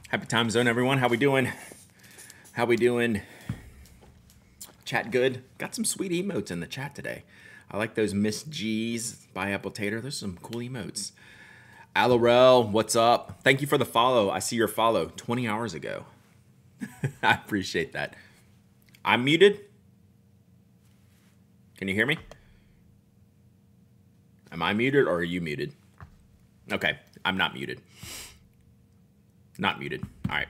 Happy time zone, everyone. How we doing? How we doing? Chat good? Got some sweet emotes in the chat today. I like those Miss G's by Apple Tater. There's some cool emotes. Alorel, what's up? Thank you for the follow. I see your follow 20 hours ago. I appreciate that. I'm muted. Can you hear me? Am I muted or are you muted? Okay, I'm not muted. Not muted. All right.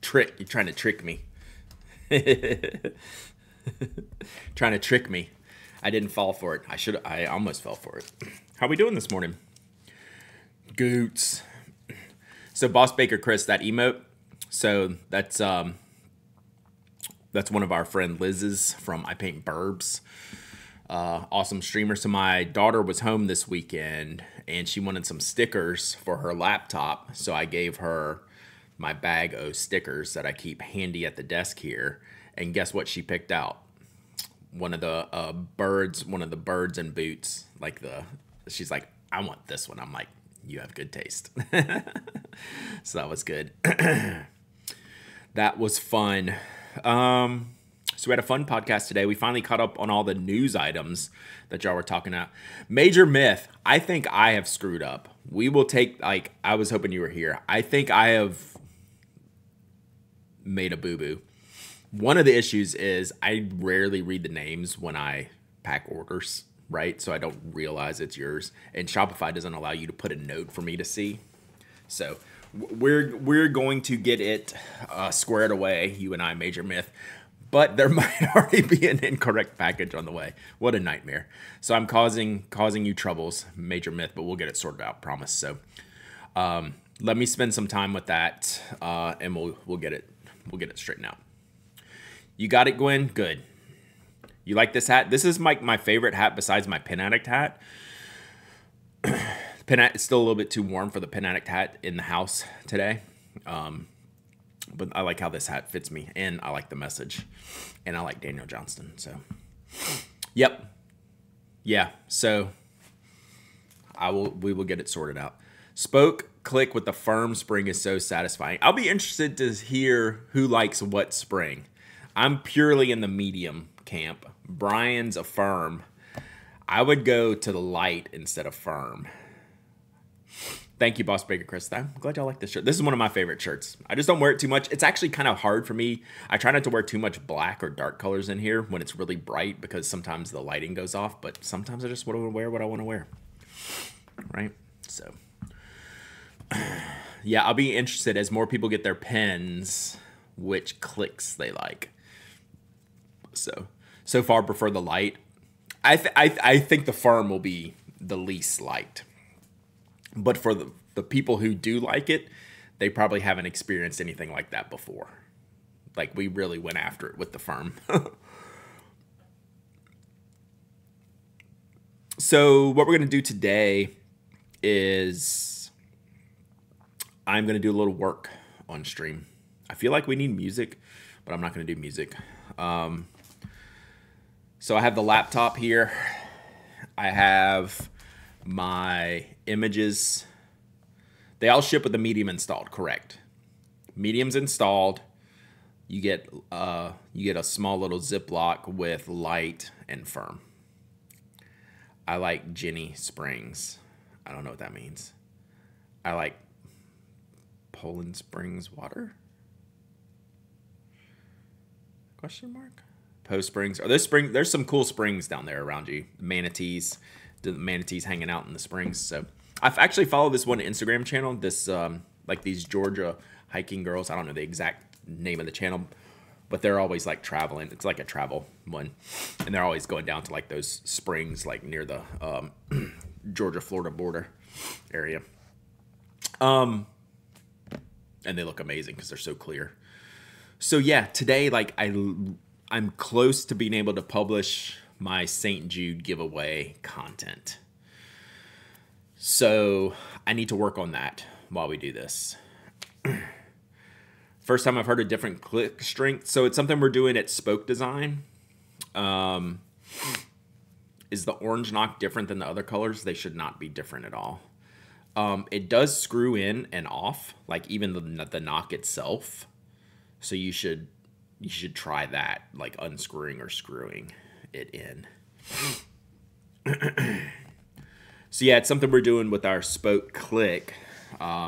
Trick. You're trying to trick me. Trying to trick me. I didn't fall for it. I almost fell for it. How we doing this morning? Goots. So Boss Baker Chris, that emote. So that's one of our friend Liz's from I Paint Burbs. Awesome streamer. So my daughter was home this weekend and she wanted some stickers for her laptop. So I gave her my bag of stickers that I keep handy at the desk here. And guess what she picked out? One of the birds and boots. She's like, I want this one. I'm like, you have good taste. So that was good. That was fun. So we had a fun podcast today. We finally caught up on all the news items that y'all were talking about. Major myth. I think I have screwed up. We will take, I was hoping you were here. I think I have made a boo-boo. One of the issues is I rarely read the names when I pack orders, right? So I don't realize it's yours. And Shopify doesn't allow you to put a note for me to see. So we're going to get it squared away, you and I, Major Myth. But there might already be an incorrect package on the way. What a nightmare. So I'm causing you troubles, Major Myth, but we'll get it sorted out, promise. So let me spend some time with that, and we'll get it straightened out. You got it, Gwen? Good. You like this hat? This is my favorite hat besides my Pen Addict hat. It's still a little bit too warm for the Pen Addict hat in the house today. But I like how this hat fits me, and I like the message, and I like Daniel Johnston. So, yep, yeah. So, we will get it sorted out. Spoke click with the firm spring is so satisfying. I'll be interested to hear who likes what spring. I'm purely in the medium camp. Brian's a firm. I would go to the light instead of firm. Thank you, Boss Baker Chris. I'm glad y'all like this shirt. This is one of my favorite shirts. I just don't wear it too much. It's actually kind of hard for me. I try not to wear too much black or dark colors in here when it's really bright because sometimes the lighting goes off, but sometimes I just want to wear what I want to wear. Right? So, yeah, I'll be interested as more people get their pens, which clicks they like. So far prefer the light. I think the firm will be the least liked. But for the people who do like it, they probably haven't experienced anything like that before. Like, we really went after it with the firm. So what we're going to do today is I'm going to do a little work on stream. I feel like we need music, but I'm not going to do music. So I have the laptop here. I have my images. They all ship with the medium installed, correct? Medium's installed. You get a small little Ziploc with light and firm. I like Jenny Springs. I don't know what that means. I like Poland Springs water? Question mark? Post Springs. Are those springs? There's some cool springs down there around you. Manatees. The manatees hanging out in the springs. So I've actually followed this one Instagram channel. This like these Georgia hiking girls. I don't know the exact name of the channel, but they're always like traveling. It's like a travel one, and they're always going down to like those springs like near the Georgia-Florida border area. And they look amazing because they're so clear. So yeah, today like I'm close to being able to publish my St. Jude giveaway content. So I need to work on that while we do this. First time I've heard a different click strength. So it's something we're doing at Spoke Design. Is the orange knock different than the other colors? They should not be different at all. It does screw in and off, like even the knock itself. So you should try that, like unscrewing or screwing it in. So yeah, it's something we're doing with our spoke click,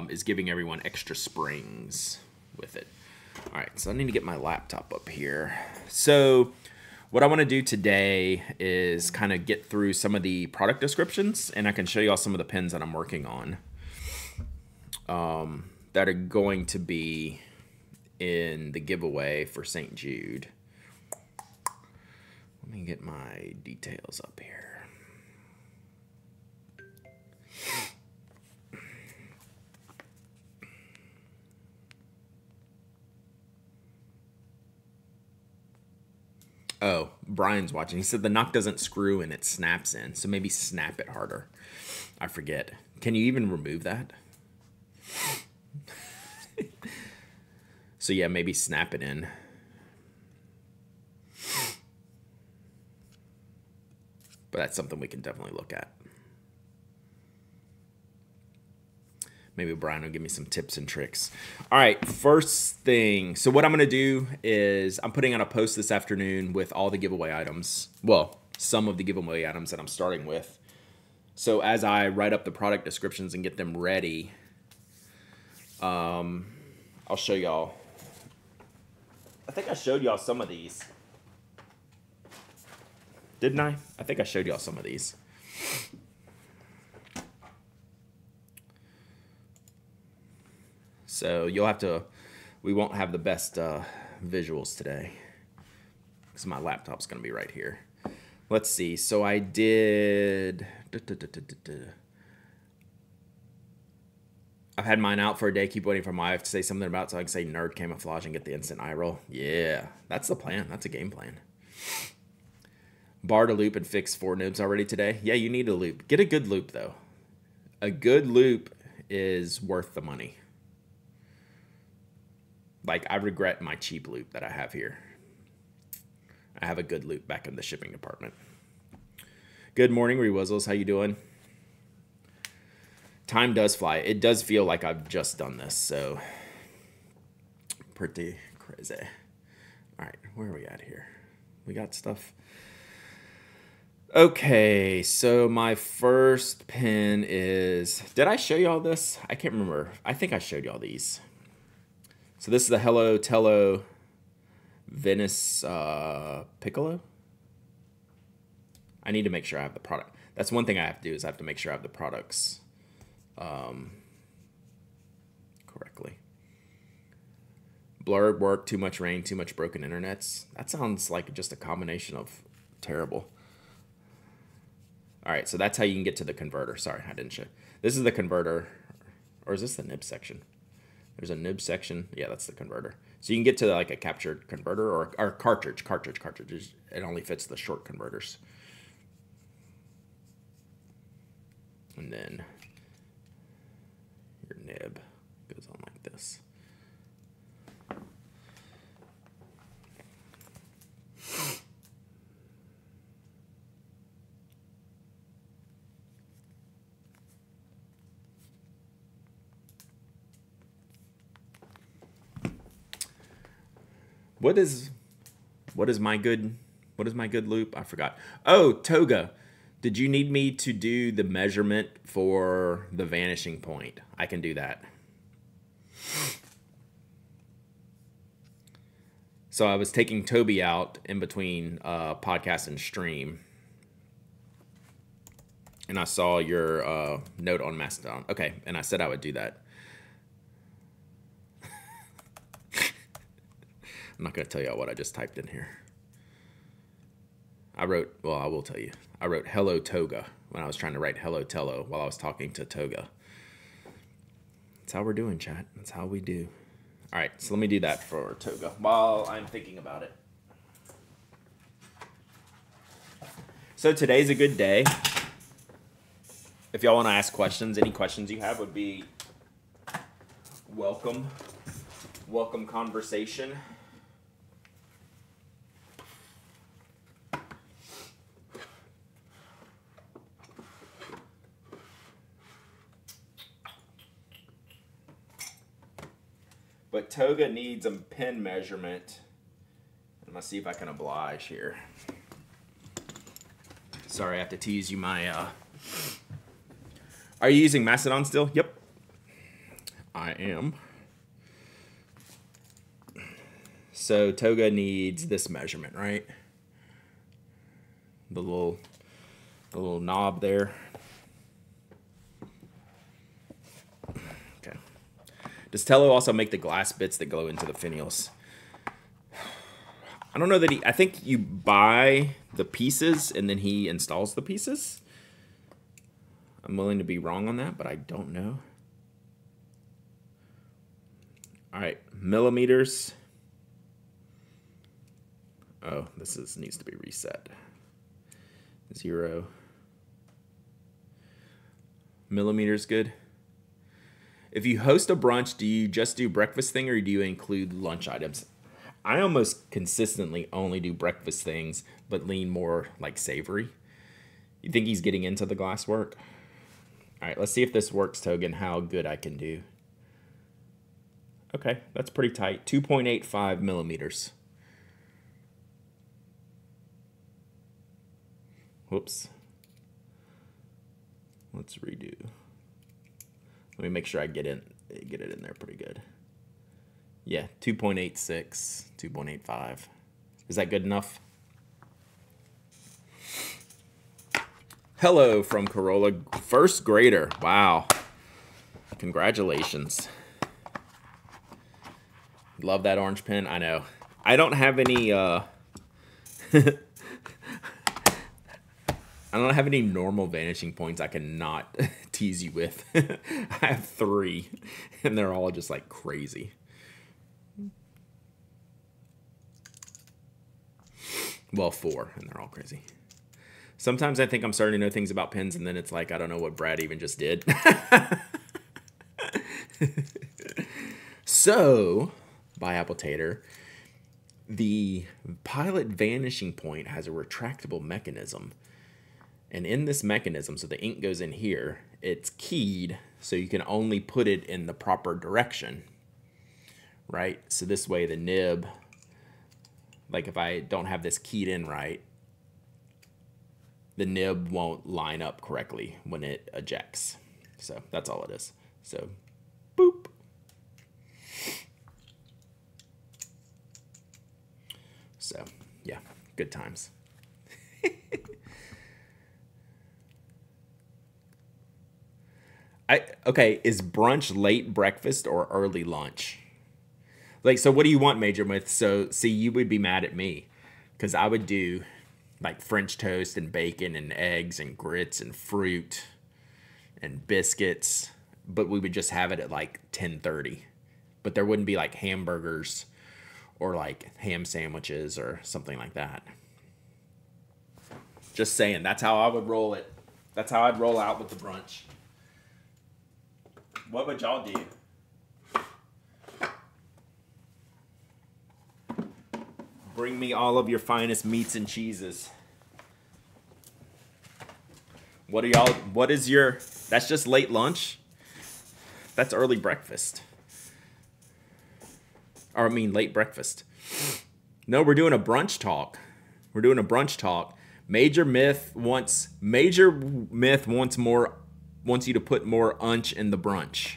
is giving everyone extra springs with it. All right, so I need to get my laptop up here. So what I want to do today is kind of get through some of the product descriptions, and I can show you all some of the pins that I'm working on that are going to be in the giveaway for St. Jude. Let me get my details up here. Oh, Brian's watching. He said the knock doesn't screw and it snaps in, so maybe snap it harder. I forget. Can you even remove that? So yeah, maybe snap it in. But that's something we can definitely look at. Maybe Brian will give me some tips and tricks. All right, first thing. So what I'm going to do is I'm putting out a post this afternoon with all the giveaway items. Well, some of the giveaway items that I'm starting with. So as I write up the product descriptions and get them ready, I'll show y'all. I think I showed y'all some of these. Didn't I? I think I showed y'all some of these. So you'll have to, we won't have the best visuals today because my laptop's going to be right here. Let's see. So I did, I've had mine out for a day. Keep waiting for my wife to say something about it so I can say nerd camouflage and get the instant eye roll. Yeah, that's the plan. That's a game plan. Bar to loop and fix 4 nibs already today. Yeah, you need a loop. Get a good loop though. A good loop is worth the money. Like, I regret my cheap loop that I have here. I have a good loop back in the shipping department. Good morning, Rewizzles. How you doing? Time does fly. It does feel like I've just done this, so pretty crazy. All right, where are we at here? We got stuff. Okay, so my first pin is... Did I show y'all this? I can't remember. I think I showed y'all these. So this is the Hello Tello Venice Piccolo. I need to make sure I have the product. That's one thing I have to do is I have to make sure I have the products correctly. Blurred work, too much rain, too much broken internets. That sounds like just a combination of terrible. All right, so that's how you can get to the converter. Sorry, I didn't show. This is the converter, or is this the nib section? There's a nib section. Yeah, that's the converter. So you can get to like a captured converter or cartridge. It only fits the short converters. And then your nib goes on like this. What is my good loop? I forgot. Oh, Toga. Did you need me to do the measurement for the vanishing point? I can do that. So I was taking Toby out in between podcast and stream. And I saw your note on Mastodon. Okay, and I said I would do that. I'm not going to tell y'all what I just typed in here. I wrote, well, I will tell you. I wrote hello Toga when I was trying to write hello Tello while I was talking to Toga. That's how we're doing, chat. That's how we do. All right, so let me do that for Toga while I'm thinking about it. So today's a good day. If y'all want to ask questions, any questions you have would be welcome. Welcome conversation. But Toga needs a pin measurement. I'm gonna see if I can oblige here. Sorry, I have to tease you my. Are you using Macedon still? Yep, I am. So Toga needs this measurement, right? The little knob there. Okay. Does Tello also make the glass bits that go into the finials? I don't know that he... I think you buy the pieces and then he installs the pieces. I'm willing to be wrong on that, but I don't know. All right, millimeters. Oh, needs to be reset. 0 millimeters, good. If you host a brunch, do you just do breakfast thing or do you include lunch items? I almost consistently only do breakfast things, but lean more like savory. You think he's getting into the glass work? All right, let's see if this works, Togan, how good I can do. Okay, that's pretty tight. 2.85 millimeters. Whoops. Let's redo. Let me make sure I get it in there pretty good. Yeah, 2.86, 2.85. Is that good enough? Hello from Corolla, first grader. Wow. Congratulations. Love that orange pen. I know. I don't have any I don't have any normal vanishing points I cannot tease you with. I have 3, and they're all just like crazy. Well, 4, and they're all crazy. Sometimes I think I'm starting to know things about pens, and then it's like, I don't know what Brad even just did. So, by Apple Tater, the Pilot Vanishing Point has a retractable mechanism. And in this mechanism, so the ink goes in here, it's keyed, so you can only put it in the proper direction, right? So this way the nib, like if I don't have this keyed in right, the nib won't line up correctly when it ejects. So that's all it is. So, boop. So, yeah, good times. Okay, is brunch late breakfast or early lunch? Like, so what do you want, Major Myth? So, see, you would be mad at me because I would do like French toast and bacon and eggs and grits and fruit and biscuits, but we would just have it at like 10:30. But there wouldn't be like hamburgers or like ham sandwiches or something like that. Just saying, that's how I would roll it. That's how I'd roll out with the brunch. What would y'all do? Bring me all of your finest meats and cheeses. What is your, that's just late lunch? That's early breakfast. Or I mean late breakfast. No, we're doing a brunch talk. We're doing a brunch talk. Major Myth wants you to put more unch in the brunch,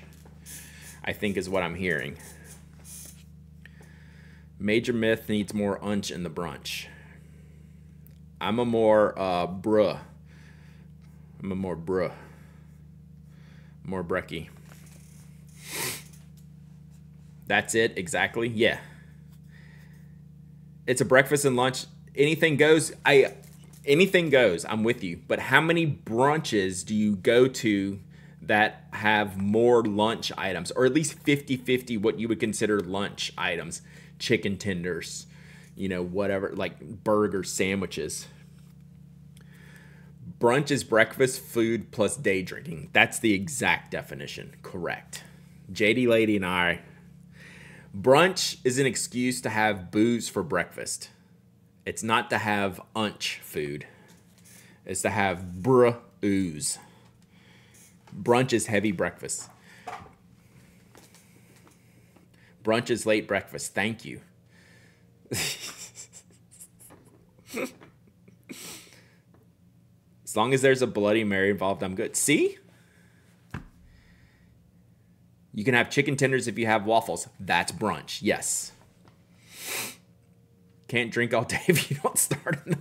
I think is what I'm hearing. Major Myth needs more unch in the brunch. I'm a more bruh. I'm a more bruh. More brekkie. That's it, exactly. Yeah. It's a breakfast and lunch. Anything goes. Anything goes. I'm with you. But how many brunches do you go to that have more lunch items, or at least 50-50 what you would consider lunch items? Chicken tenders, you know, whatever, like burgers, sandwiches. Brunch is breakfast food plus day drinking. That's the exact definition. Correct. JD Lady and I. Brunch is an excuse to have booze for breakfast. It's not to have unch food. It's to have bruh ooze. Brunch is heavy breakfast. Brunch is late breakfast. Thank you. As long as there's a Bloody Mary involved, I'm good. See? You can have chicken tenders if you have waffles. That's brunch. Yes. Can't drink all day if you don't start in the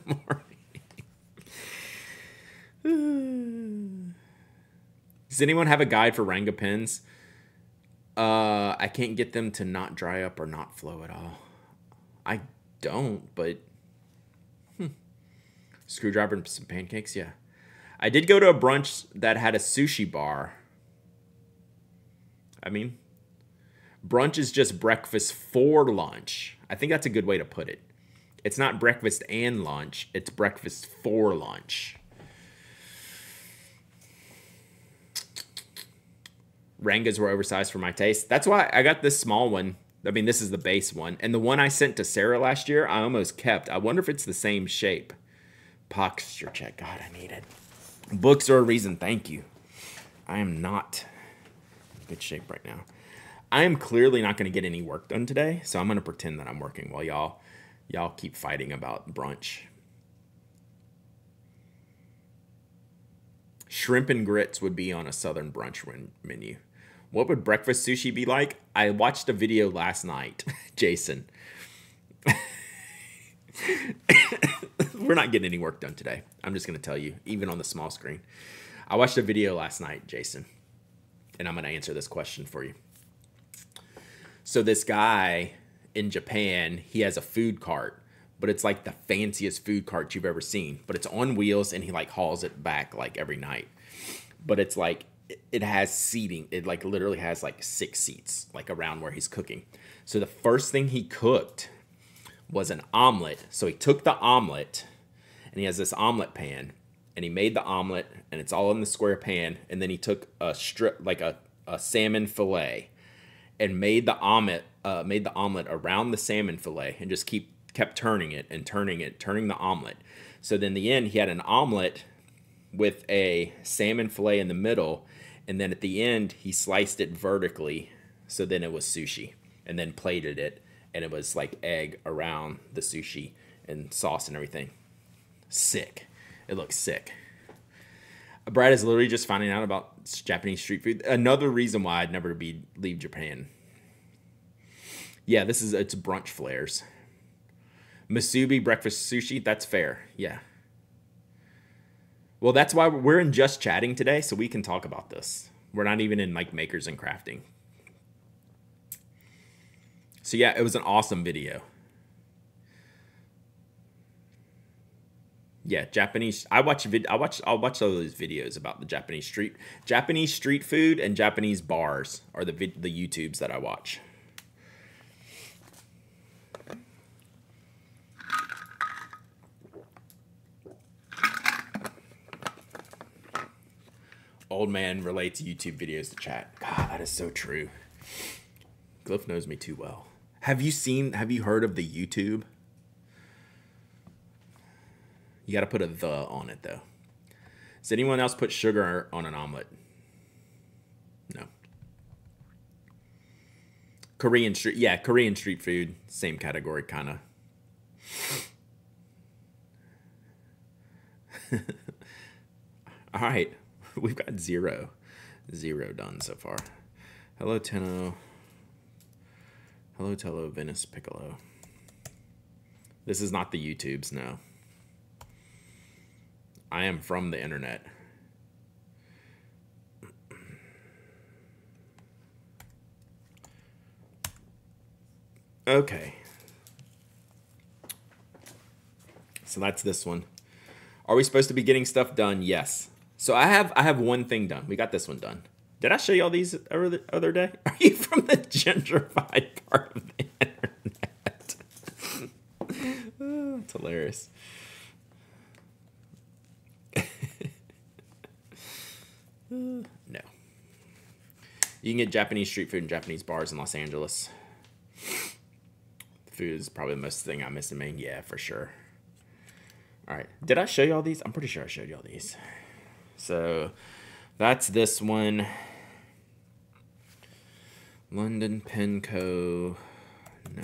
morning. Does anyone have a guide for Ranga pens? I can't get them to not dry up or not flow at all. I don't, but screwdriver and some pancakes, yeah. I did go to a brunch that had a sushi bar. I mean, brunch is just breakfast for lunch. I think that's a good way to put it. It's not breakfast and lunch. It's breakfast for lunch. Rangas were oversized for my taste. That's why I got this small one. I mean, this is the base one. And the one I sent to Sarah last year, I almost kept. I wonder if it's the same shape. Posture check. God, I need it. Books are a reason. Thank you. I am not in good shape right now. I am clearly not going to get any work done today, so I'm going to pretend that I'm working while y'all keep fighting about brunch. Shrimp and grits would be on a southern brunch menu. What would breakfast sushi be like? I watched a video last night, Jason. We're not getting any work done today. I'm just going to tell you, even on the small screen. I watched a video last night, Jason, and I'm going to answer this question for you. So this guy in Japan, he has a food cart, but it's like the fanciest food cart you've ever seen. But it's on wheels, and he like hauls it back like every night. But it's like, it has seating. It like literally has like 6 seats like around where he's cooking. So the first thing he cooked was an omelet. So he took the omelet, and he has this omelet pan, and he made the omelet, and it's all in the square pan. And then he took a strip, like a salmon fillet, and made the omelet around the salmon fillet, and just kept turning it and turning the omelet. So then in the end, he had an omelet with a salmon fillet in the middle, and then at the end, he sliced it vertically, so then it was sushi, and then plated it, and it was like egg around the sushi and sauce and everything. Sick. It looks sick. Brad is literally just finding out about Japanese street food. Another reason why I'd never leave Japan. Yeah, it's brunch flares. Musubi breakfast sushi, that's fair. Yeah. Well, that's why we're in Just Chatting today, so we can talk about this. We're not even in like Makers and Crafting. So yeah, it was an awesome video. Yeah, Japanese. I'll watch all those videos about the Japanese street food and Japanese bars are the YouTubes that I watch. Old man relates YouTube videos to chat. God, that is so true. Cliff knows me too well. Have you heard of the YouTube? You got to put a "the" on it, though. Does anyone else put sugar on an omelet? No. Korean street food, same category, kind of. All right, we've got zero done so far. Hello, Tenno. Hello, Tello, Venice Piccolo. This is not the YouTubes, no. I am from the internet. Okay. So that's this one. Are we supposed to be getting stuff done? Yes. So I have one thing done. We got this one done. Did I show y'all these the other day? Are you from the gentrified part of the internet? Oh, it's hilarious. No. You can get Japanese street food and Japanese bars in Los Angeles. Food is probably the most thing I miss in Maine. Yeah, for sure. All right. Did I show you all these? I'm pretty sure I showed you all these. So that's this one. London Penco. No.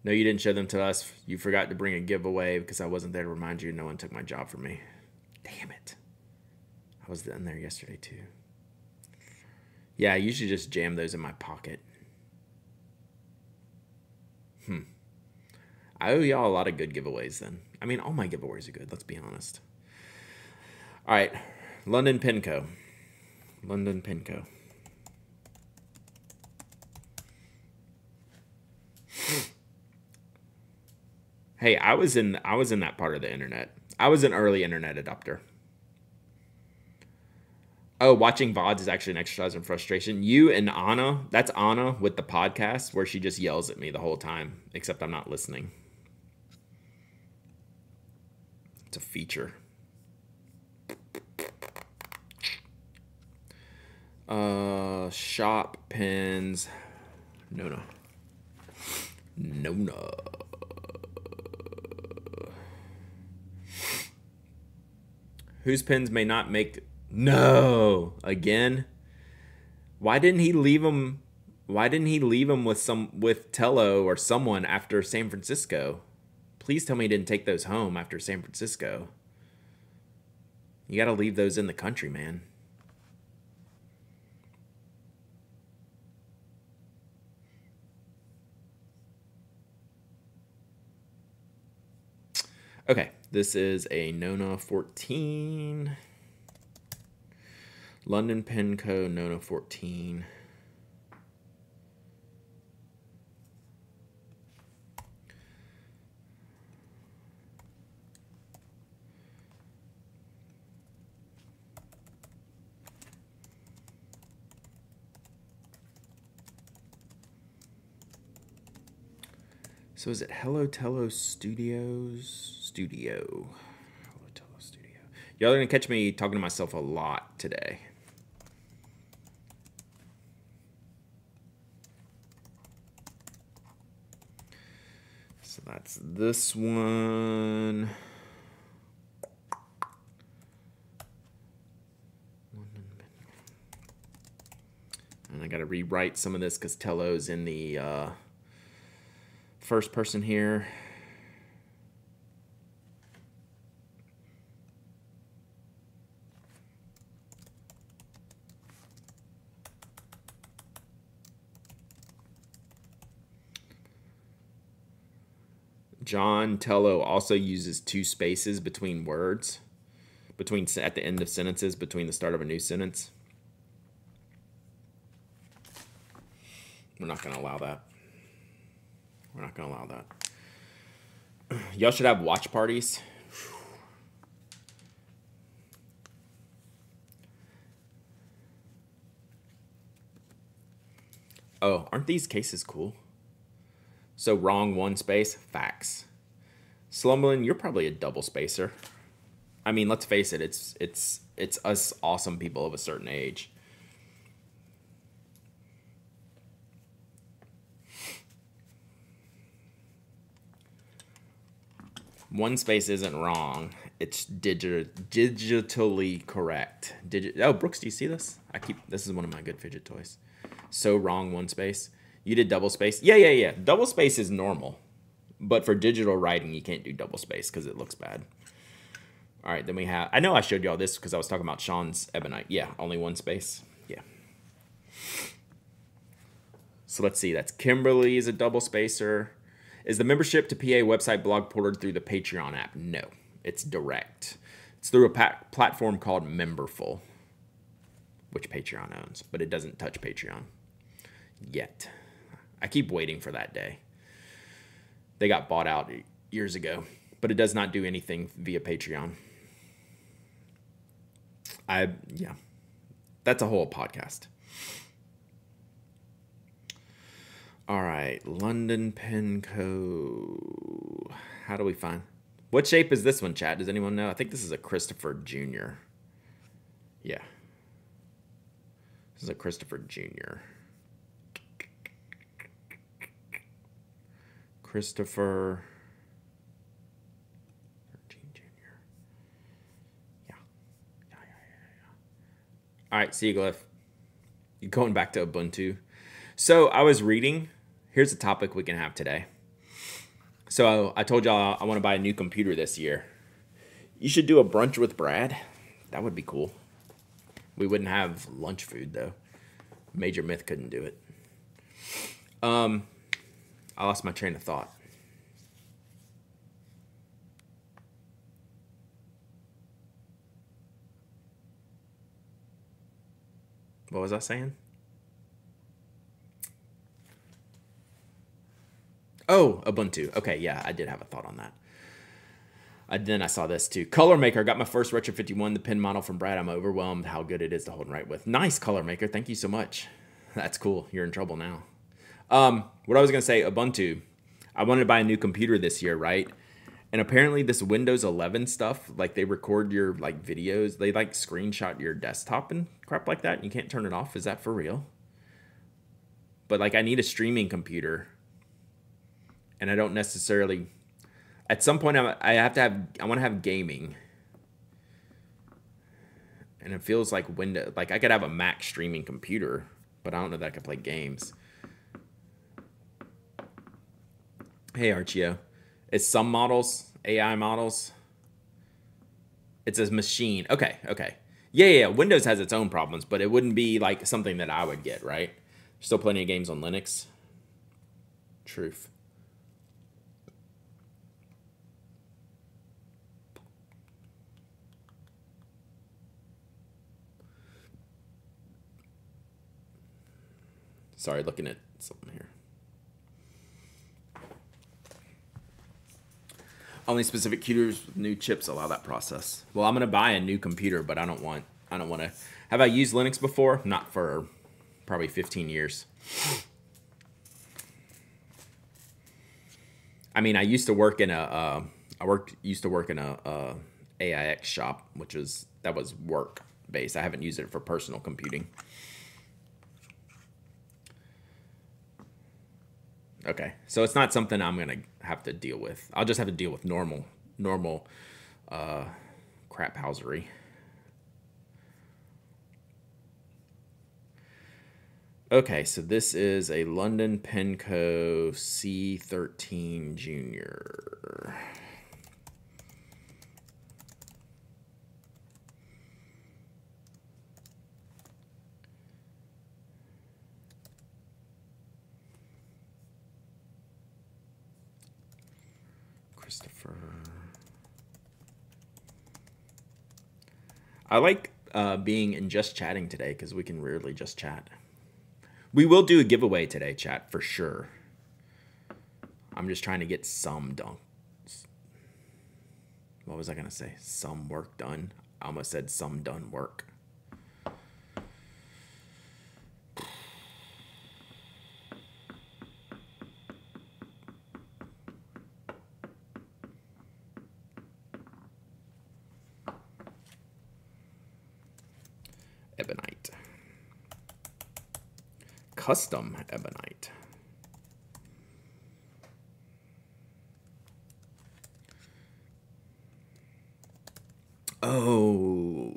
No, you didn't show them to us. You forgot to bring a giveaway because I wasn't there to remind you. No one took my job from me. Damn it. I was in there yesterday too. Yeah, I usually just jam those in my pocket. I owe y'all a lot of good giveaways then. I mean, all my giveaways are good, let's be honest. All right, London Penco. London Penco. Hey, I was in that part of the internet. I was an early internet adopter. Oh, watching VODs is actually an exercise in frustration. You and Anna, that's Anna with the podcast where she just yells at me the whole time, except I'm not listening. It's a feature. Shop pins. No. Whose pins may not make... No! Again? Why didn't he leave them with Tello or someone after San Francisco? Please tell me he didn't take those home after San Francisco. You got to leave those in the country, man. Okay, this is a Nona 14. London Penco Nona 14. So is it Hello Tello Studios? Hello Tello Studio. Y'all are going to catch me talking to myself a lot today. So that's this one. And I got to rewrite some of this because Tello's in the first person here. John Tello also uses 2 spaces between words, at the end of sentences, between the start of a new sentence. We're not going to allow that. We're not going to allow that. Y'all should have watch parties. Oh, aren't these cases cool? So wrong 1 space, facts. Slumberland, you're probably a double spacer. I mean, let's face it, it's us awesome people of a certain age. One space isn't wrong. It's digitally correct. Oh, Brooks, do you see this? This is one of my good fidget toys. So wrong 1 space. You did double space? Yeah. Double space is normal. But for digital writing, you can't do double space because it looks bad. All right, then we have... I know I showed y'all this because I was talking about Sean's Ebonite. Yeah, only 1 space. Yeah. So let's see. That's Kimberly is a double spacer. Is the membership to PA website blog ported through the Patreon app? No, it's direct. It's through a platform called Memberful, which Patreon owns, but it doesn't touch Patreon yet. I keep waiting for that day. They got bought out years ago, but it does not do anything via Patreon. Yeah, that's a whole podcast. All right, London Penco. How do we find... What shape is this one, chat? Does anyone know? I think this is a Christopher Jr. Yeah. This is a Christopher Jr. Christopher Jr. Yeah. All right, see you, Glyph. You're going back to Ubuntu. So I was reading. Here's a topic we can have today. So I told y'all I want to buy a new computer this year. You should do a brunch with Brad. That would be cool. We wouldn't have lunch food, though. Major Myth couldn't do it. I lost my train of thought. What was I saying? Oh, Ubuntu. Okay, yeah, I did have a thought on that. Then I saw this too. Color Maker. I got my first Retro 51, the pin model from Brad. I'm overwhelmed how good it is to hold and write with. Nice, Color Maker. Thank you so much. That's cool. You're in trouble now. What I was going to say, Ubuntu. I wanted to buy a new computer this year, right? And apparently this Windows 11 stuff, like they record your like videos. They like screenshot your desktop and crap like that. And you can't turn it off. Is that for real? But like I need a streaming computer. And I don't necessarily... At some point, I want to have gaming. And it feels like I could have a Mac streaming computer, but I don't know that I could play games. Hey, Archio. It's some models, AI models. It's a machine. Okay. Yeah. Windows has its own problems, but it wouldn't be like something that I would get, right? Still plenty of games on Linux. Truth. Sorry, looking at something here. Only specific computers with new chips allow that process. Well, I'm gonna buy a new computer, but I don't want to. Have I used Linux before? Not for probably 15 years. I mean, I used to work in a AIX shop, that was work based. I haven't used it for personal computing. Okay, so it's not something I'm gonna have to deal with. I'll just have to deal with normal crap housery. Okay, so this is a London Penco C13 Junior. Christopher. I like being in just chatting today because we can rarely just chat. We will do a giveaway today, chat, for sure. I'm just trying to get some done. What was I going to say? Some work done. I almost said some done work. Ebonite. Custom Ebonite. Oh,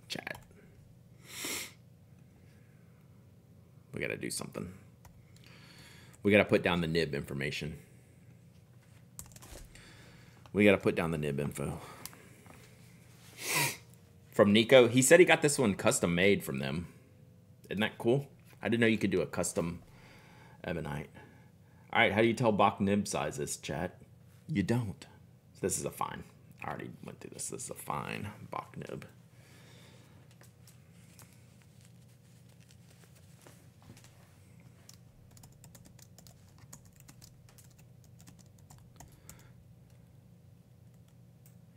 chat. We got to do something. We got to put down the nib information. We got to put down the nib info. From Nico, he said he got this one custom made from them. Isn't that cool? I didn't know you could do a custom Ebonite. All right, how do you tell Bach nib sizes, chat? You don't. This is a fine. I already went through this. This is a fine Bach nib.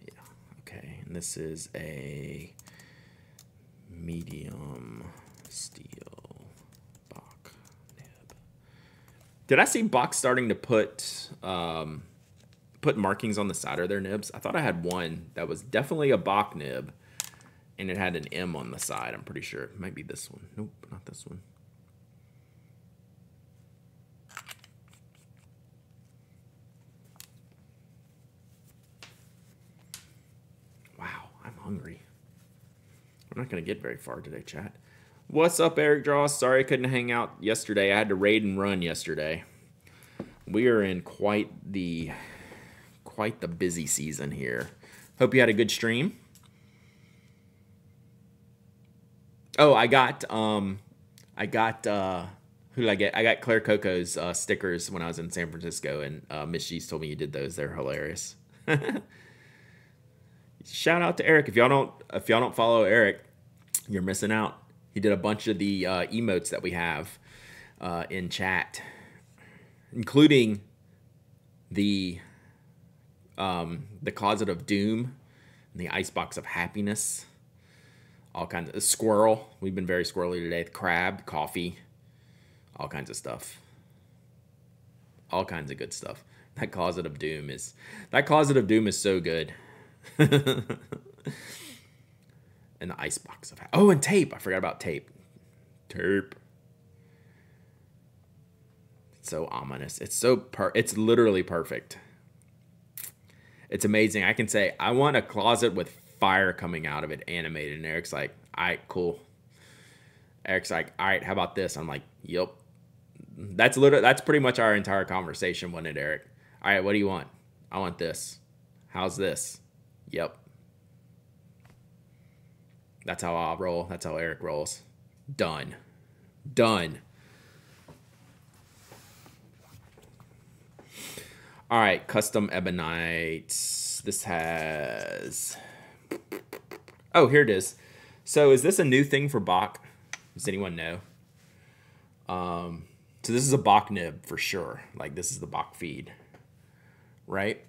Yeah, okay. And this is a medium steel Bach nib. Did I see Bach starting to put markings on the side of their nibs? I thought I had one that was definitely a Bach nib, and it had an M on the side. I'm pretty sure it might be this one. Nope, not this one. Wow, I'm hungry. We're not going to get very far today, chat. What's up, Eric Dross? Sorry I couldn't hang out yesterday. I had to raid and run yesterday. We are in quite the busy season here. Hope you had a good stream. Oh, I got who did I get? I got Claire Coco's stickers when I was in San Francisco, and Miss G's told me you did those. They're hilarious. Shout out to Eric. If y'all don't follow Eric, you're missing out. He did a bunch of the emotes that we have in chat, including the Closet of Doom, and the Icebox of Happiness, all kinds of squirrel. We've been very squirrely today. The crab, coffee, all kinds of stuff. All kinds of good stuff. That Closet of Doom is so good. And the Icebox of and tape. I forgot about tape. Tape. It's so ominous. It's it's literally perfect. It's amazing. I can say I want a closet with fire coming out of it animated, and Eric's like, all right, cool. Eric's like, all right, how about this? I'm like, yep. That's pretty much our entire conversation, wasn't it, Eric? All right, what do you want? I want this. How's this? Yep. That's how I'll roll. That's how Eric rolls. Done. Done. All right, custom ebonite. This has... Oh, here it is. So is this a new thing for Bach? Does anyone know? So this is a Bach nib for sure. Like, this is the Bach feed, right?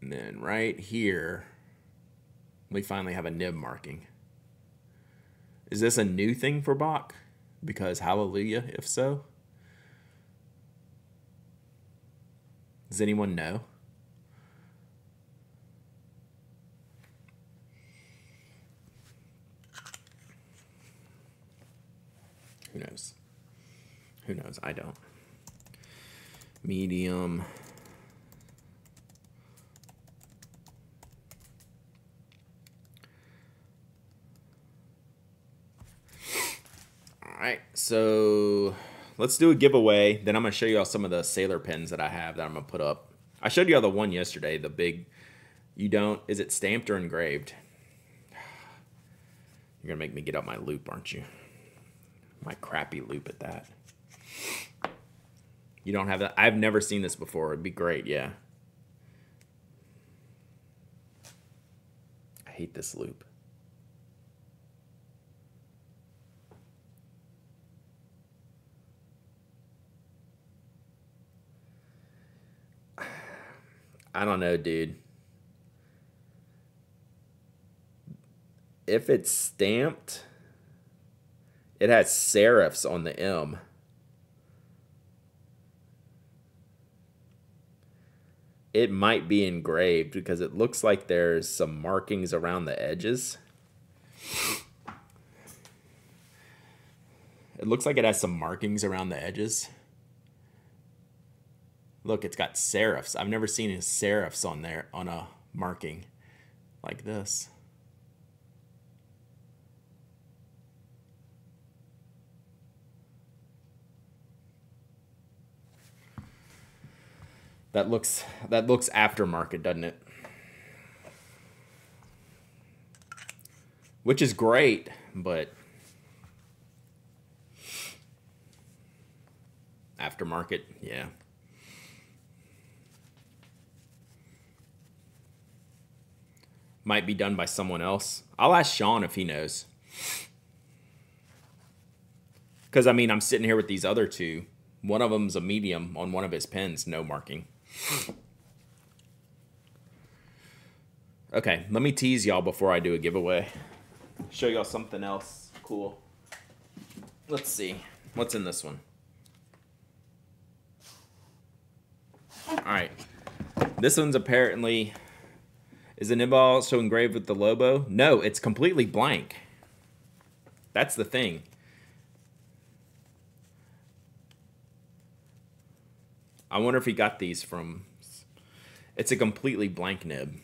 And then right here, we finally have a nib marking. Is this a new thing for Bach? Because hallelujah, if so. Does anyone know? Who knows? Who knows? I don't. Medium. All right, so let's do a giveaway. Then I'm going to show you all some of the sailor pins that I have that I'm going to put up. I showed you all the one yesterday, the big, is it stamped or engraved? You're going to make me get out my loop, aren't you? My crappy loop at that. You don't have that? I've never seen this before. It'd be great, yeah. I hate this loop. I don't know, dude. If it's stamped, it has serifs on the M. It might be engraved because it looks like there's some markings around the edges. It looks like it has some markings around the edges. Look, it's got serifs. I've never seen any serifs on there on a marking like this. That looks aftermarket, doesn't it? Which is great, but aftermarket, yeah. Might be done by someone else. I'll ask Sean if he knows. Because, I mean, I'm sitting here with these other two. One of them's a medium on one of his pens, no marking. Okay, let me tease y'all before I do a giveaway. Show y'all something else cool. Let's see. What's in this one? Alright. This one's apparently... Is the nib also engraved with the Lobo? No, it's completely blank. That's the thing. I wonder if he got these from... It's a completely blank nib.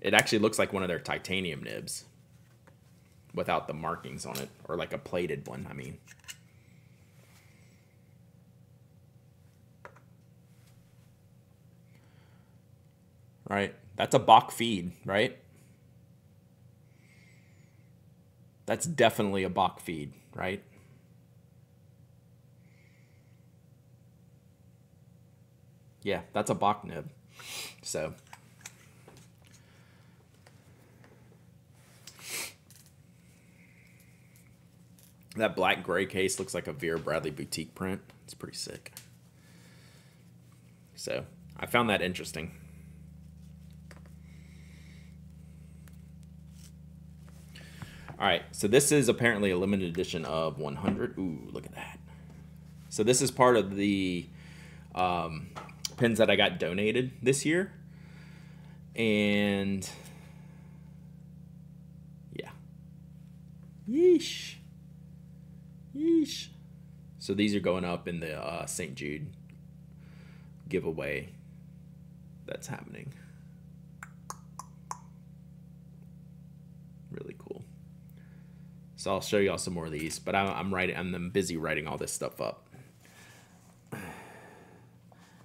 It actually looks like one of their titanium nibs without the markings on it, or like a plated one, I mean. Right? That's a Bach feed, right? That's definitely a Bach feed, right? Yeah, that's a Bach nib. So that black gray case looks like a Vera Bradley boutique print. It's pretty sick. So I found that interesting. All right, so this is apparently a limited edition of 100. Ooh, look at that. So this is part of the pins that I got donated this year. And yeah. Yeesh. Yeesh. So these are going up in the St. Jude giveaway that's happening. Really cool. So I'll show y'all some more of these, but I'm busy writing all this stuff up.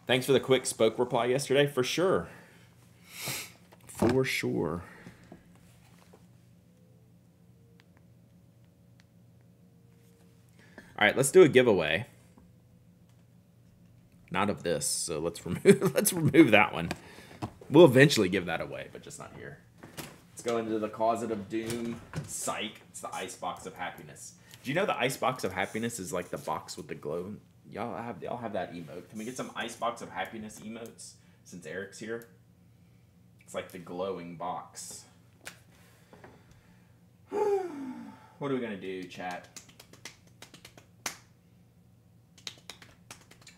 Thanks for the quick spoke reply yesterday. For sure. For sure. All right, let's do a giveaway. Not of this, so let's remove that one. We'll eventually give that away, but just not here. Let's go into the Closet of Doom. Psych. It's the Icebox of Happiness. Do you know the Icebox of Happiness is like the box with the glow? Y'all have that emote. Can we get some Icebox of Happiness emotes since Eric's here? It's like the glowing box. What are we gonna do, chat?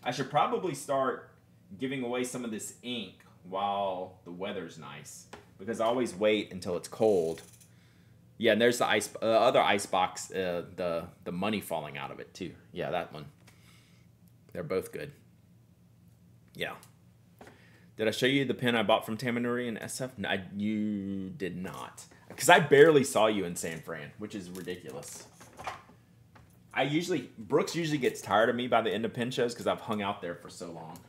I should probably start giving away some of this ink while the weather's nice, because I always wait until it's cold. Yeah, and there's the other ice box, the money falling out of it too. Yeah, that one. They're both good. Yeah. Did I show you the pen I bought from Tamanuri and SF? No, you did not, because I barely saw you in San Fran, which is ridiculous. Brooks usually gets tired of me by the end of pen shows because I've hung out there for so long.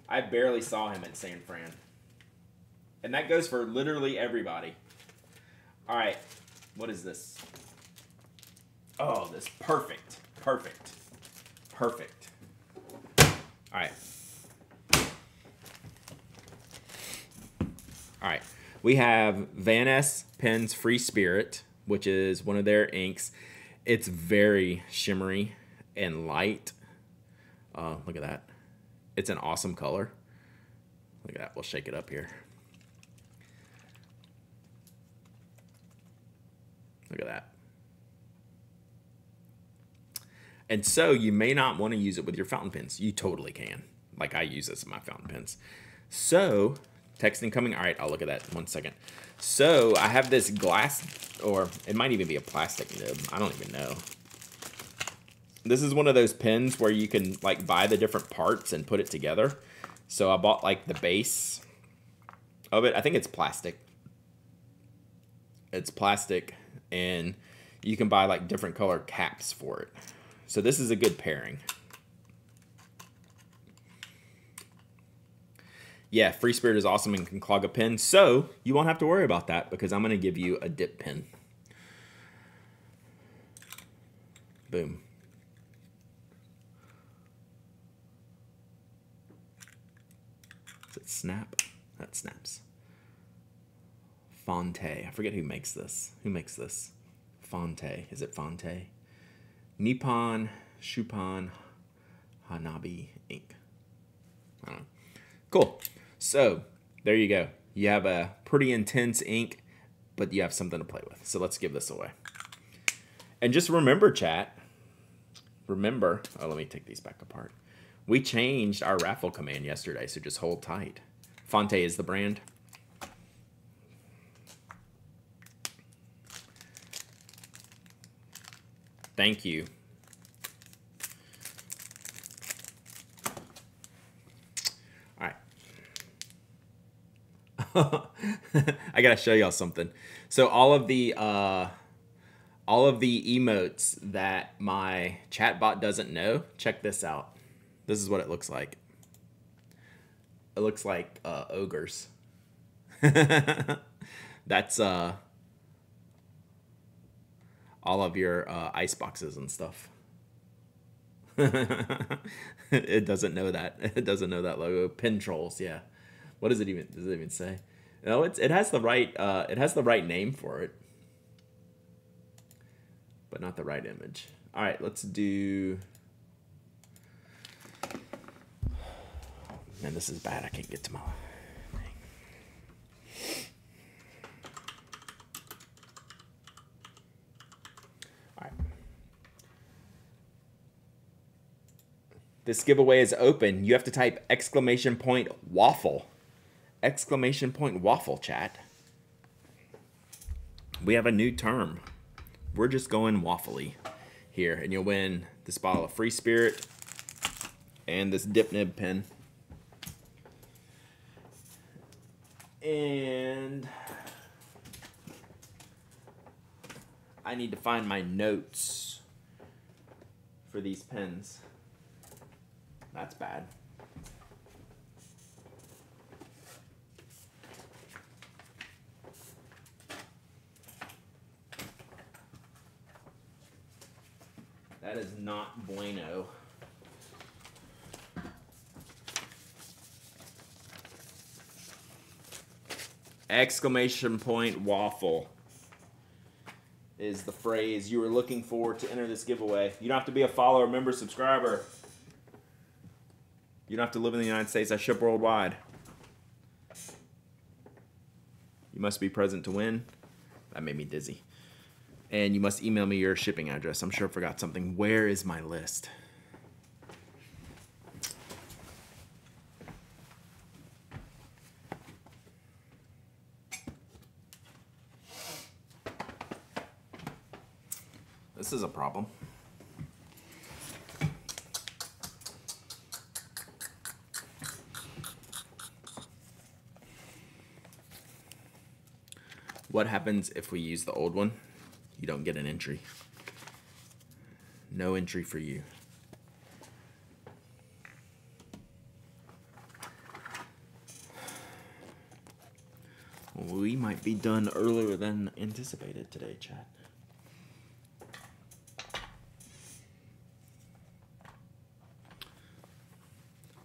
I barely saw him at San Fran. And that goes for literally everybody. All right, what is this? Oh, this perfect. Perfect. Perfect. All right. All right. We have Van S Pens Free Spirit, which is one of their inks. It's very shimmery and light. Look at that. It's an awesome color. Look at that. We'll shake it up here. Look at that. And so you may not want to use it with your fountain pens. You totally can. Like I use this in my fountain pens. So, texting coming. All right, I'll look at that 1 second. So I have this glass, or it might even be a plastic nib. I don't even know. This is one of those pens where you can like buy the different parts and put it together. So I bought like the base of it. I think it's plastic. It's plastic, and you can buy like different color caps for it. So this is a good pairing. Yeah, Free Spirit is awesome and can clog a pen, so you won't have to worry about that because I'm going to give you a dip pen. Boom. Does it snap? That snaps. Fonte. I forget who makes this. Who makes this? Fonte. Is it Fonte? Nippon Shuppan Hanabi ink. I don't know. Cool. So there you go. You have a pretty intense ink, but you have something to play with. So let's give this away. And just remember, chat. Remember. Oh, let me take these back apart. We changed our raffle command yesterday, so just hold tight. Fonte is the brand. Thank you. I gotta show y'all something. So all of the emotes that my chatbot doesn't know, check this out. This is what it looks like. It looks like ogres. That's all of your ice boxes and stuff. It doesn't know that. It doesn't know that logo. Pin trolls, yeah. What does it even say? No, it has the right name for it, but not the right image. All right, let's do. Man, this is bad. I can't get to my thing. All right. This giveaway is open. You have to type !waffle. !waffle, chat. We have a new term. We're just going waffly here, and you'll win this bottle of Free Spirit and this dip nib pen. And I need to find my notes for these pens. That's bad. That is not bueno. !waffle is the phrase you were looking for to enter this giveaway. You don't have to be a follower, member, subscriber. You don't have to live in the United States. I ship worldwide. You must be present to win. That made me dizzy. And you must email me your shipping address. I'm sure I forgot something. Where is my list? This is a problem. What happens if we use the old one? You don't get an entry. No entry for you. We might be done earlier than anticipated today, chat.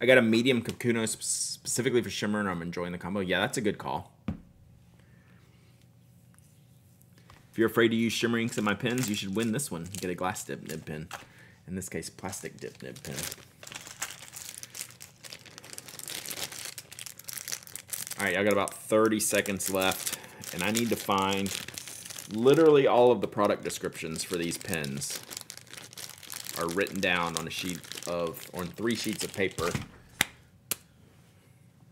I got a medium Kakuno specifically for shimmer, and I'm enjoying the combo. Yeah, that's a good call. If you're afraid to use shimmer inks in my pens, you should win this one. You get a glass dip nib pen. In this case, plastic dip nib pen. All right, I got about 30 seconds left, and I need to find literally all of the product descriptions for these pens are written down on a sheet of, or on 3 sheets of paper,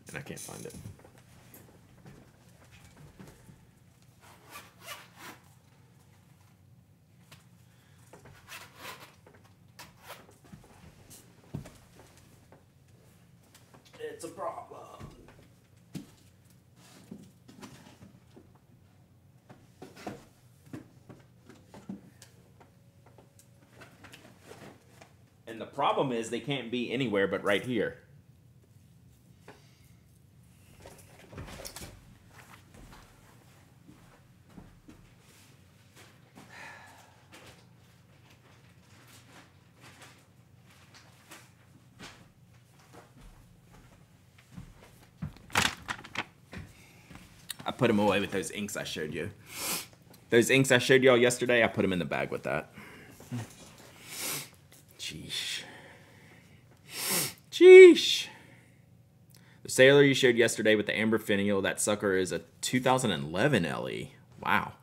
and I can't find it. It's a problem. And the problem is they can't be anywhere but right here. I put them away with those inks I showed you. Those inks I showed y'all yesterday, I put them in the bag with that. Sheesh. Sheesh. The Sailor you showed yesterday with the amber finial, that sucker is a 2011 LE. Wow.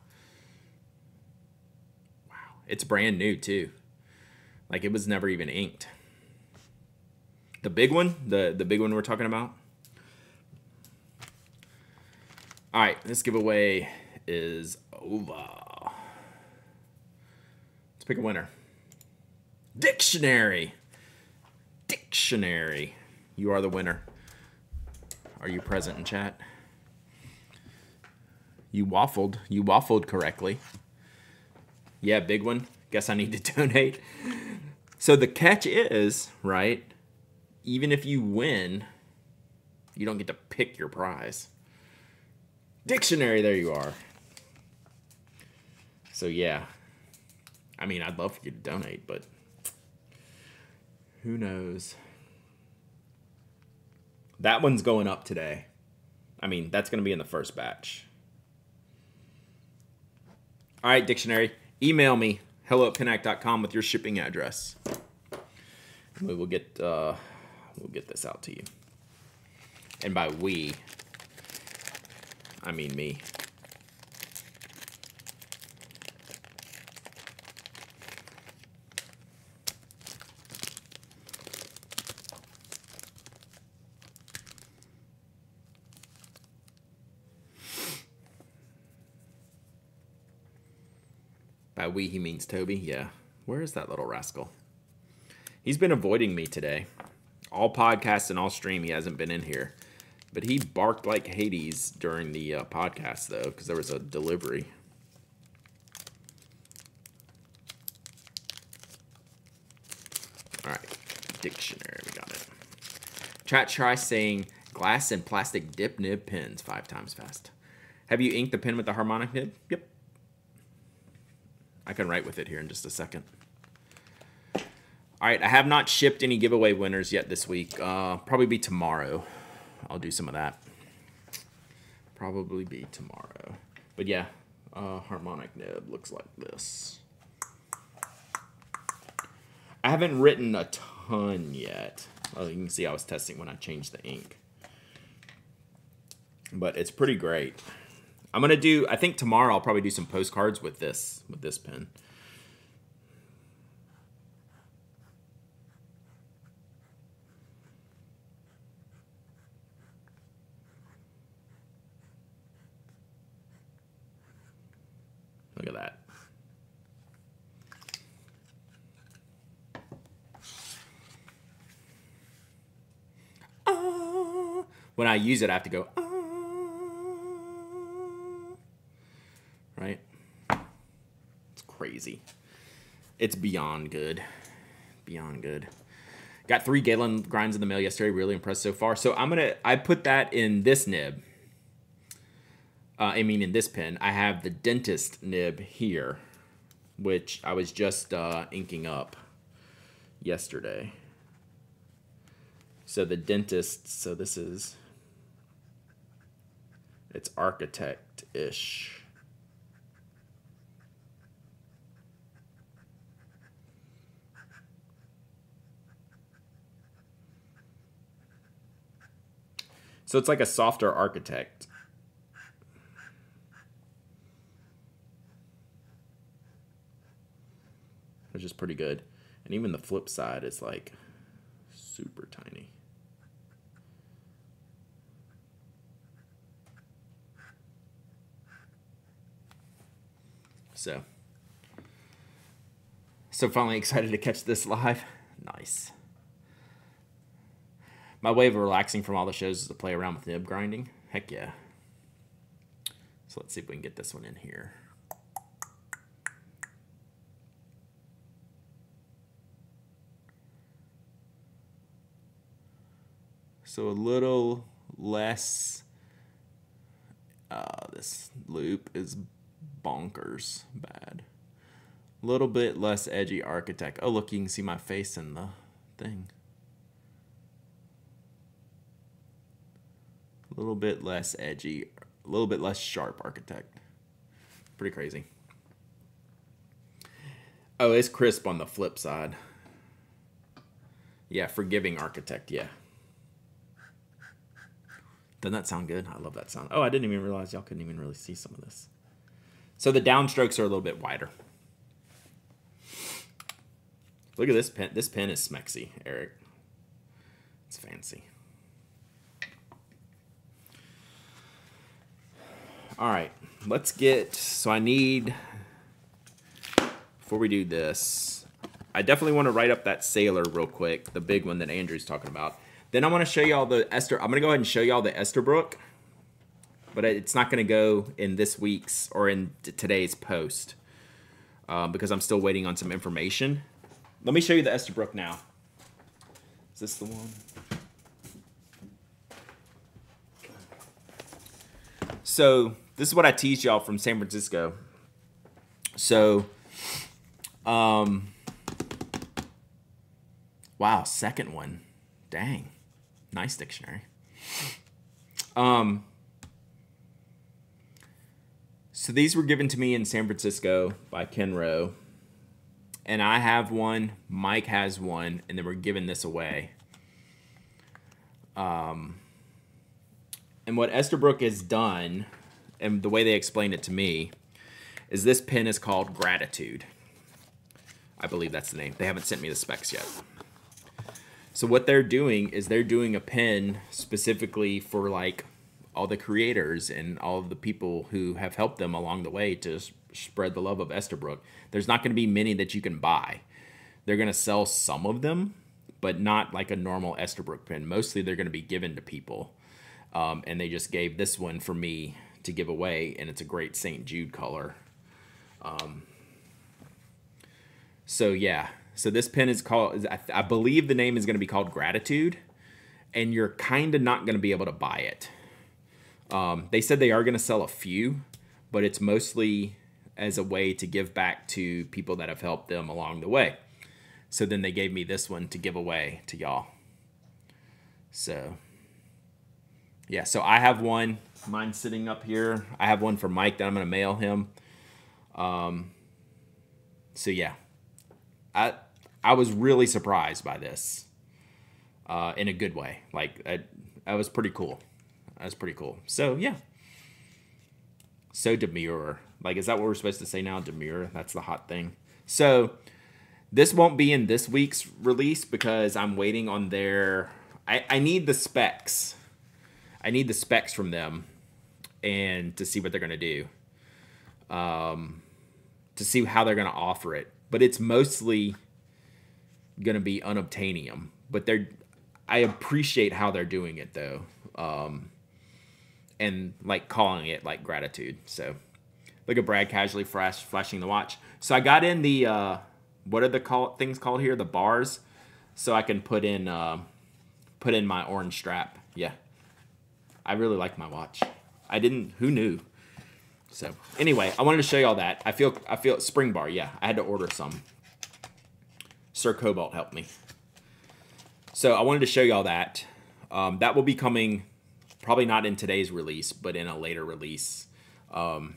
Wow. It's brand new too. Like it was never even inked. The big one, the big one we're talking about. All right, this giveaway is over. Let's pick a winner. Dictionary. Dictionary. You are the winner. Are you present in chat? You waffled. You waffled correctly. Yeah, big one. Guess I need to donate. So the catch is, right, even if you win, you don't get to pick your prize. Dictionary, there you are. So yeah. I mean, I'd love for you to donate, but who knows? That one's going up today. I mean, that's going to be in the first batch. All right, Dictionary, email me, hello@pinac.com with your shipping address. And we'll get this out to you. And by we, I mean me. By we, he means Toby. Yeah. Where is that little rascal? He's been avoiding me today. All podcasts and all stream, he hasn't been in here. But he barked like Hades during the podcast, though, because there was a delivery. All right. Dictionary. We got it. Chat, try saying glass and plastic dip nib pens 5 times fast. Have you inked the pen with the harmonic nib? Yep. I can write with it here in just a second. All right, I have not shipped any giveaway winners yet this week. Probably be tomorrow. I'll do some of that. Probably be tomorrow. But yeah, harmonic nib looks like this. I haven't written a ton yet. Well, you can see I was testing when I changed the ink. But it's pretty great. I'm going to do, I think tomorrow I'll probably do some postcards with this pen. Look at that. When I use it, I have to go, right? It's crazy. It's beyond good. Beyond good. Got 3 Galen grinds in the mail yesterday. Really impressed so far. So I put that in this nib. I mean in this pen. I have the dentist nib here, which I was just inking up yesterday. So the dentist, so this is, it's architect-ish. So it's like a softer architect. Which is pretty good. And even the flip side is like super tiny. So finally excited to catch this live. Nice. My way of relaxing from all the shows is to play around with nib grinding. Heck yeah. So let's see if we can get this one in here. So a little less, this loop is bonkers bad. A little bit less edgy architect. Oh, look, you can see my face in the thing. A little bit less edgy, a little bit less sharp architect. Pretty crazy. Oh, it's crisp on the flip side. Yeah, forgiving architect, yeah. Doesn't that sound good? I love that sound. Oh, I didn't even realize y'all couldn't even really see some of this. So the downstrokes are a little bit wider. Look at this pen. This pen is smexy, Eric. It's fancy. All right, let's get, so I need, before we do this, I definitely want to write up that sailor real quick, the big one that Andrew's talking about. Then I want to show y'all the Esther, I'm going to go ahead and show y'all the Esterbrook. but it's not going to go in this week's or in today's post because I'm still waiting on some information. Let me show you the Estabrook now. Is this the one? So this is what I teased y'all from San Francisco. So, wow, second one. Dang, nice dictionary. So these were given to me in San Francisco by Ken Rowe. And I have one, Mike has one, and then we're giving this away. And what Estabrook has done, and the way they explained it to me, is this pen is called Gratitude. I believe that's the name. They haven't sent me the specs yet. So what they're doing is they're doing a pen specifically for like all the creators and all of the people who have helped them along the way to spread the love of Estabrook. There's not going to be many that you can buy. They're going to sell some of them, but not like a normal Estabrook pen. Mostly they're going to be given to people. And they just gave this one for me to give away, and it's a great St. Jude color. So yeah, so this pen is called, I believe the name is going to be called Gratitude, and you're kind of not going to be able to buy it. They said they are going to sell a few, but it's mostly as a way to give back to people that have helped them along the way. So then they gave me this one to give away to y'all. So yeah, so I have one. Mine's sitting up here. I have one for Mike that I'm going to mail him. So yeah, I was really surprised by this in a good way. Like, that was pretty cool. That was pretty cool. So yeah. So demure. Like, is that what we're supposed to say now? Demure. That's the hot thing. So this won't be in this week's release because I'm waiting on their... I need the specs. I need the specs from them and to see what they're going to do. To see how they're going to offer it. But it's mostly going to be unobtainium. But I appreciate how they're doing it, though. And like calling it like Gratitude. So look at Brad casually flashing the watch. So I got in the what are the things called here? The bars. So I can put in my orange strap. Yeah, I really like my watch. I didn't. Who knew? So anyway, I wanted to show you all that. I feel spring bar. Yeah, I had to order some. Sir Cobalt helped me. So I wanted to show you all that. That will be coming. Probably not in today's release, but in a later release. And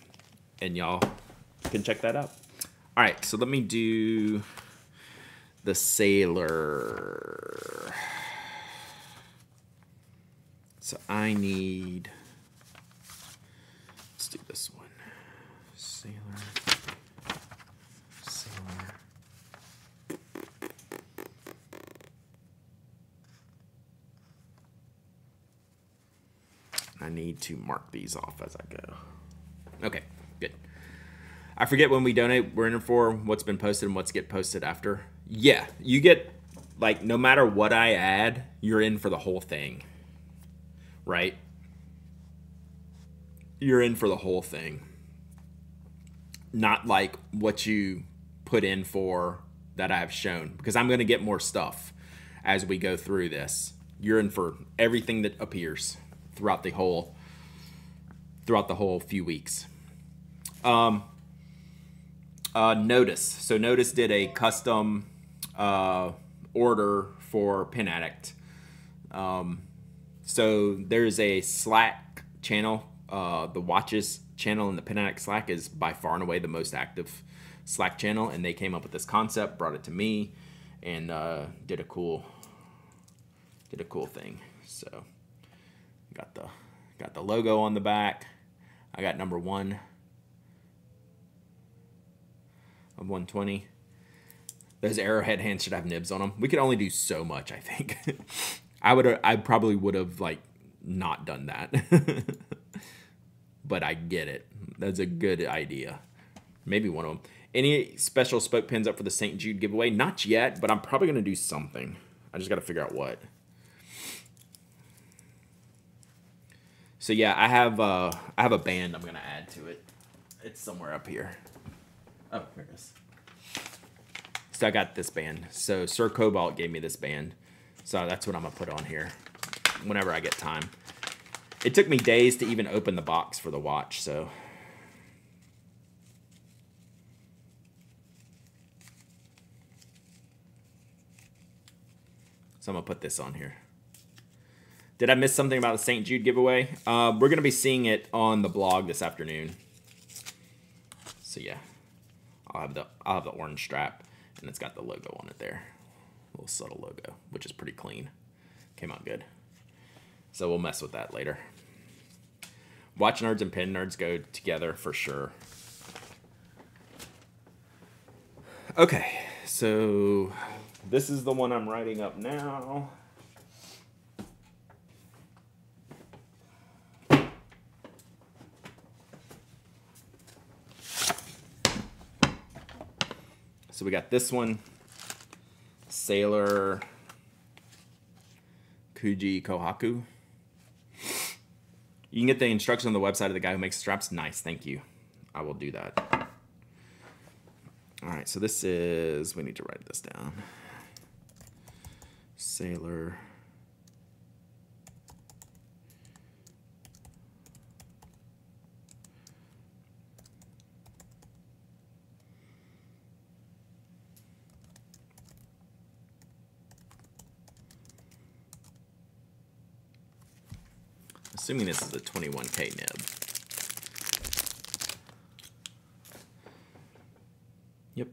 y'all can check that out. All right, so let me do the Sailor. So I need, let's do this one. Sailor. I need to mark these off as I go. Okay, good. I forget when we donate, we're in for what's been posted and what's get posted after. Yeah, you get, like, no matter what I add, you're in for the whole thing. Right? You're in for the whole thing. Not like what you put in for that I've shown. Because I'm going to get more stuff as we go through this. You're in for everything that appears throughout the whole few weeks. Notice. So Notice did a custom order for Pen Addict. So there's a Slack channel. The Watches channel in the Pen Addict Slack is by far and away the most active Slack channel, and they came up with this concept, brought it to me, and did a cool thing. So got the logo on the back. I got number 1 of 120. Those arrowhead hands should have nibs on them. We could only do so much, I think. I probably would have like not done that. But I get it. That's a good idea. Maybe one of them. Any special spoke pins up for the St. Jude giveaway? Not yet, but I'm probably going to do something. I just got to figure out what. So yeah, I have a band I'm gonna add to it. It's somewhere up here. Oh, here it is. So I got this band. So Sir Cobalt gave me this band. So that's what I'm gonna put on here whenever I get time. It took me days to even open the box for the watch, so. So I'm gonna put this on here. Did I miss something about the St. Jude giveaway? We're going to be seeing it on the blog this afternoon. So yeah, I'll have the orange strap, and it's got the logo on it there. A little subtle logo, which is pretty clean. Came out good. So we'll mess with that later. Watch nerds and pin nerds go together for sure. Okay, so this is the one I'm writing up now. So we got this one, Sailor Kuji Kohaku. You can get the instructions on the website of the guy who makes straps. Nice, thank you. I will do that. All right, so this is, we need to write this down. Sailor assuming this is a 21K nib. Yep.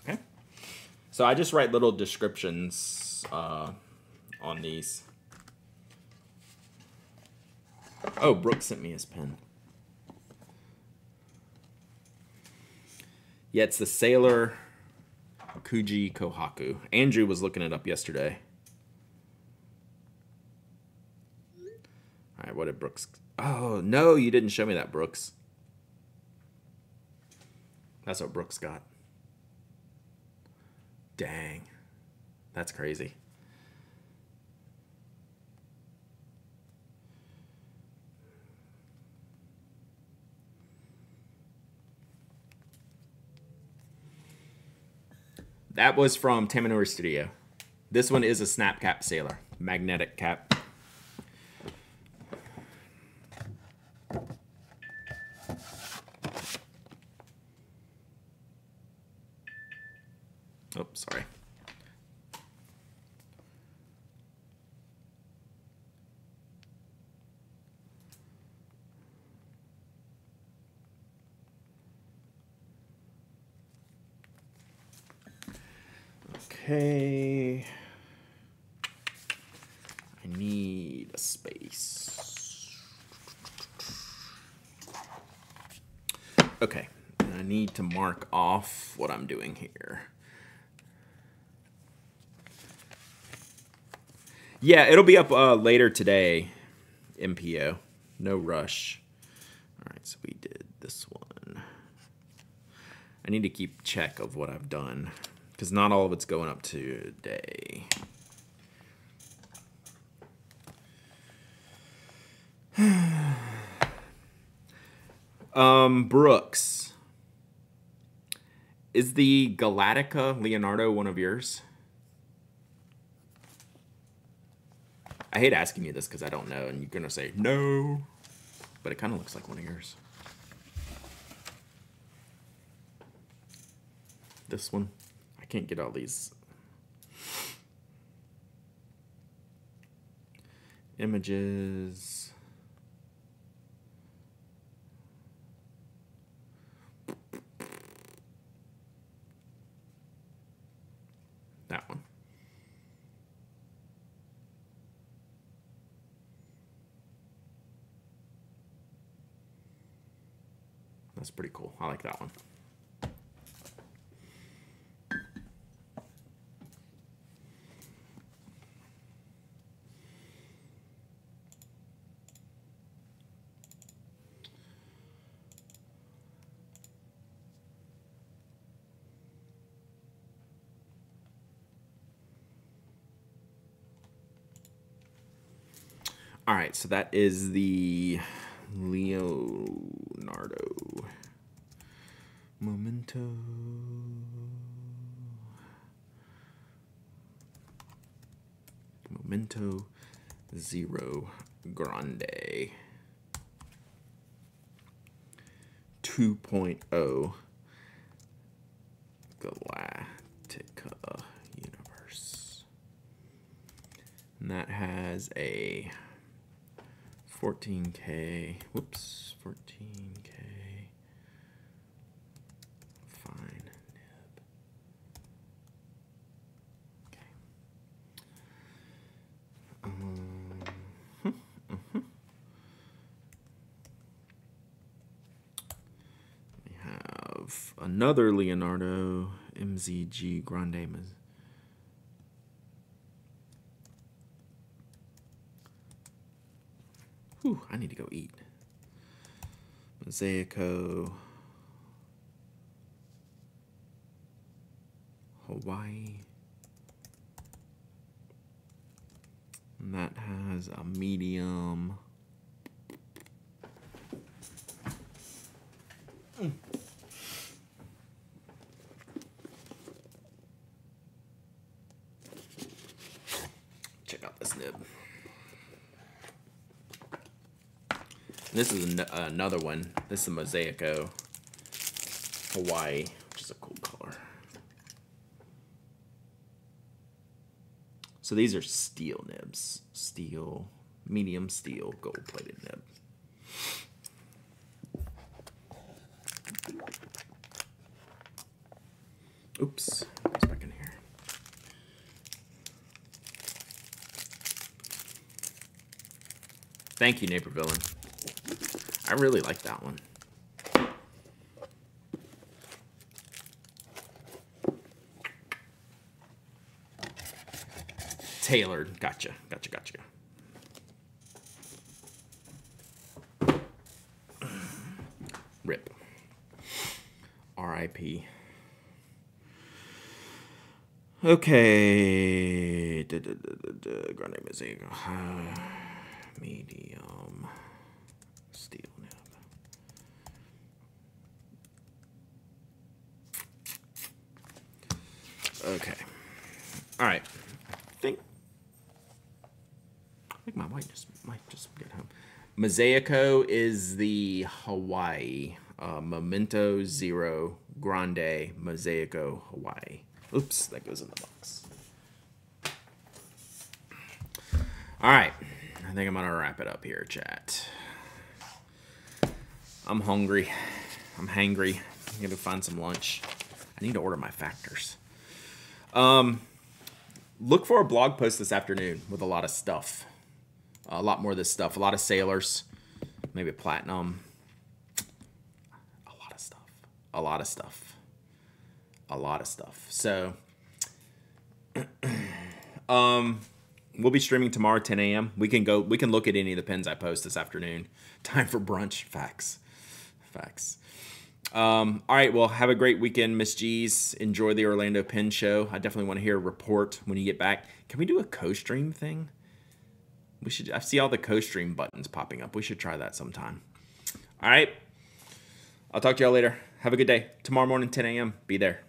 Okay. So I just write little descriptions on these. Oh, Brooke sent me his pen. Yeah, it's the Sailor Kuji Kohaku. Andrew was looking it up yesterday. All right, what did Brooks... Oh, no, you didn't show me that, Brooks. That's what Brooks got. Dang. That's crazy. That was from Tamanori Studio. This one is a snap cap Sailor. Magnetic cap. Oh, sorry. Okay. I need a space. Okay. I need to mark off what I'm doing here. Yeah, it'll be up later today, MPO. No rush. All right, so we did this one. I need to keep check of what I've done because not all of it's going up today. Brooks. Is the Galactica Leonardo one of yours? I hate asking you this because I don't know, and you're going to say no, but it kind of looks like one of yours. This one. I can't get all these images. That one. That's pretty cool. I like that one. All right, so that is the Leonardo Memento. Memento Zero Grande 2.0 Galactica Universe. And that has a 14K, whoops, 14K fine nib. Okay. We have another Leonardo MZG Grande. Whew, I need to go eat. Mosaico, Hawaii. And that has a medium. Check out this nib. This is another one. This is a Mosaico Hawaii, which is a cool color. So these are steel nibs. Steel, medium steel, gold-plated nib. Oops, goes back in here. Thank you, Neighbor Villain. I really like that one. Tailored. Gotcha. Rip. R.I.P. Okay. Grande Mosaico. Medium. Steel nib. Okay. All right. I think my white might just get home. Mosaico is the Hawaii. Memento Zero Grande Mosaico Hawaii. Oops, that goes in the box. All right. I think I'm going to wrap it up here, chat. I'm hungry. I'm hangry. I'm going to find some lunch. I need to order my factors. Look for a blog post this afternoon with a lot of stuff. A lot more of this stuff. A lot of sailors. Maybe platinum. A lot of stuff. A lot of stuff. A lot of stuff. So, we'll be streaming tomorrow at 10 a.m. We can look at any of the pins I post this afternoon. Time for brunch. Facts. All right, well, have a great weekend, Miss G's. Enjoy the Orlando Pin Show. I definitely want to hear a report when you get back. Can we do a co-stream thing? We should. I see all the co-stream buttons popping up. We should try that sometime. All right. I'll talk to y'all later. Have a good day. Tomorrow morning, 10 a.m. Be there.